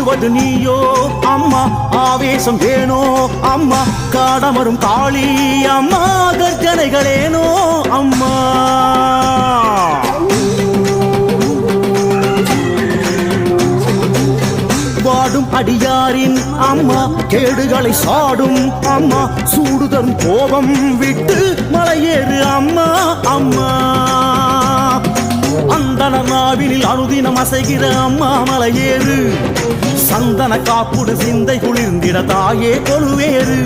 ஆடுவது நீயோ அம்மா, ஆவேசம் ஏனோ அம்மா, காடமரும் காளி அம்மா, கர்ஜனைகளேனோ அம்மா. வாடும் அடியாரின் அம்மா, கேடுகளை சாடும் அம்மா, சூடுதரும் கோபம் விட்டு மலையேறு அம்மா அம்மா. அந்தன நாவினில் அனுதினம் அசைகிற அம்மா மலையேறு, சந்தன காப்புடு சிந்தை குளிர்ந்திட தாயே கொலுவேறு,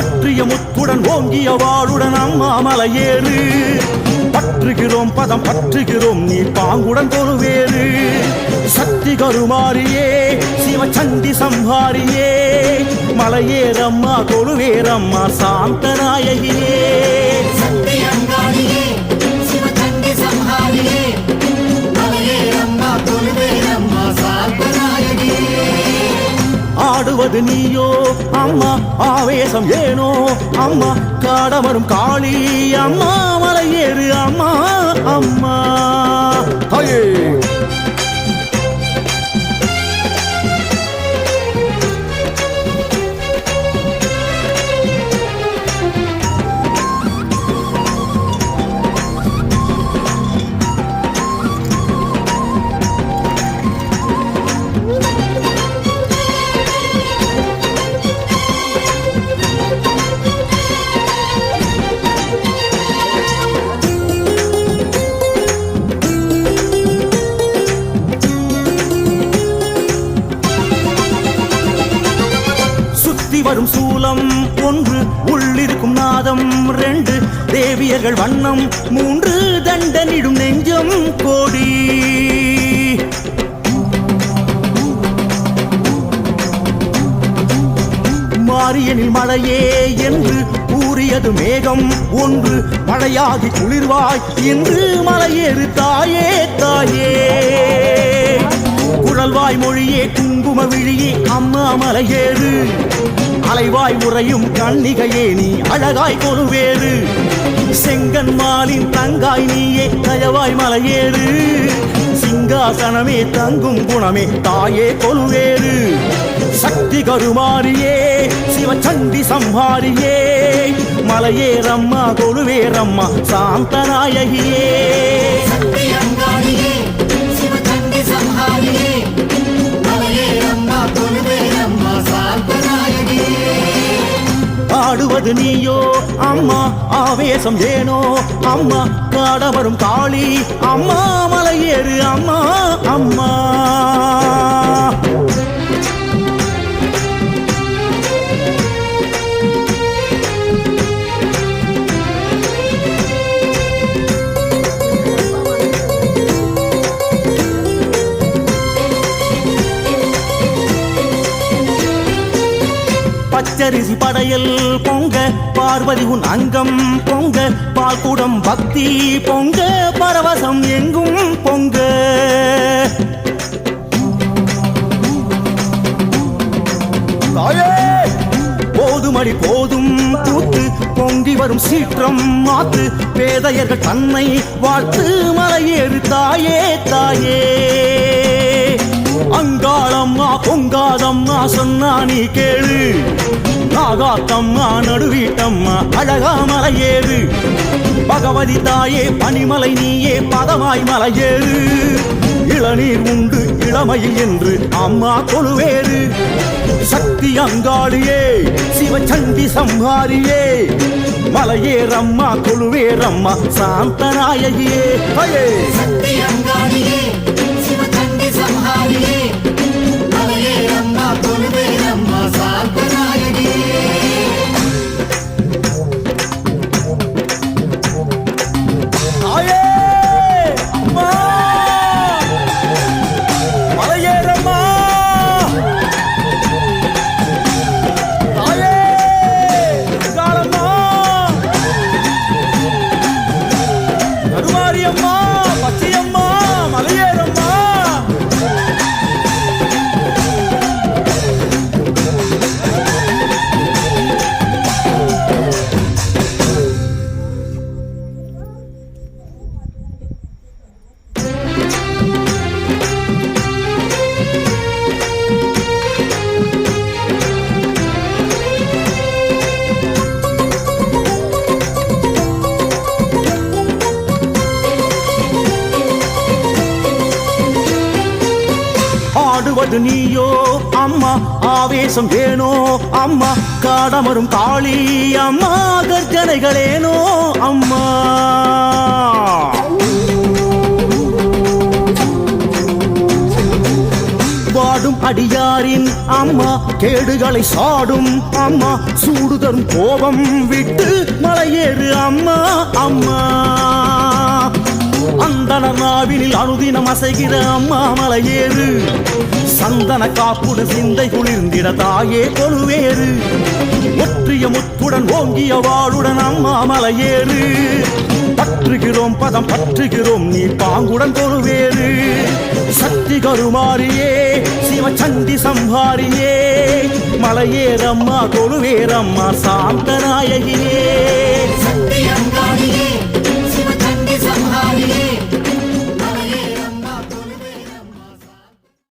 ஒற்றிய முத்துடன் ஓங்கிய வாளுடன் அம்மா மலையேறு, பற்றுகிறோம் பதம் பற்றுகிறோம் நீ பாங்குடன் கொலுவேறு. சக்தி கருமாரியே சிவச்சண்டி சம்ஹாரியே, மலையேறம்மா கொலுவேரம்மா சாந்தநாயகியே. ஆடுவது நீயோ அம்மா, ஆவேசம் ஏனோ அம்மா, காடமரும் காளி அம்மா, மலையேறு அம்மா அம்மா. ஹயே வரும் சூலம் ஒன்று, உள்ளிருக்கும் நாதம் ரெண்டு, தேவியர்கள் வண்ணம் மூன்று, தண்டனிடும் நெஞ்சம் கோடி. மாரியனில் மழையே என்று கூறியது மேகம் ஒன்று, மழையாகி குளிர்வாய் என்று மலையேறு தாயே தாயே. குழல்வாய் மொழியே குங்கும விழியே அம்மா மலையேறு, அலைவாய் உறையும் கண்ணிகையே நீ அழகாய் கொலுவேறு, செங்கன்மாலின் தங்காய் நீயே தயவாய் மலையேறு, சிங்காசனமே தங்கும் குணமே தாயே கொலுவேறு. சக்தி கருமாரியே சிவச்சண்டி சம்ஹாரியே, மலையேறம்மா கொலுவேரம்மா சாந்தநாயகியே. ஆடுவது நீயோ அம்மா, ஆவேசம் ஏனோ அம்மா, காடமரும் காளி அம்மா, மலையேறு அம்மா அம்மா. பச்சரிசி படையல் பொங்க, பார்வதி உன் அங்கம் பொங்க, பால்குடம் பக்தி பொங்க, பரவசம் எங்கும் பொங்க. போதுமடி போதும் கூத்து, பொங்கி வரும் சீற்றம் மாத்து, பேதையர்கள் தன்னை வாழ்த்து, மலையேறு தாயே தாயே. அங்காளம்மா பொங்காதம்மா சொன்னா நீ கேளு, நாகாத்தம்மா நடுவீட்டம்மா அழகா மலையேறு, பகவதி தாயே பனிமலை நீயே பதமாய் மலையேறு, இளநீர் உண்டு இளமையில் என்று அம்மா கொலுவேறு. சக்தி அங்காளியே சிவச்சண்டி சம்ஹாரியே, மலையேறம்மா கொலுவேரம்மா சாந்தநாயகியே. ஹயே மாரியம்மா பச்சையம்மா ஆடுவது நீயோ அம்மா ஆவேசம் ஏனோ அம்மா காடமரும் காளி அம்மா கர்ஜனைகளேனோ அம்மா வாடும் அடியாரின் அம்மா கேடுகளை சாடும் அம்மா சூடு தரும் கோபம் விட்டு மலையேறு அம்மா அம்மா அந்தன நாவினில் அனுதினம் அசைகிற அம்மா மலையேறு சந்தன காப்புடு சிந்தை குளிர்ந்திட தாயே கொலுவேறு ஒற்றிய முத்துடன் ஓங்கிய வாளுடன் அம்மா மலையேறு பற்றுகிறோம் பதம் பற்றுகிறோம் நீ பாங்குடன் கொலுவேறு சக்தி கருமாரியே சிவச்சண்டி சம்ஹாரியே மலையேறம்மா கொலுவேரம்மா சாந்த நாயகியே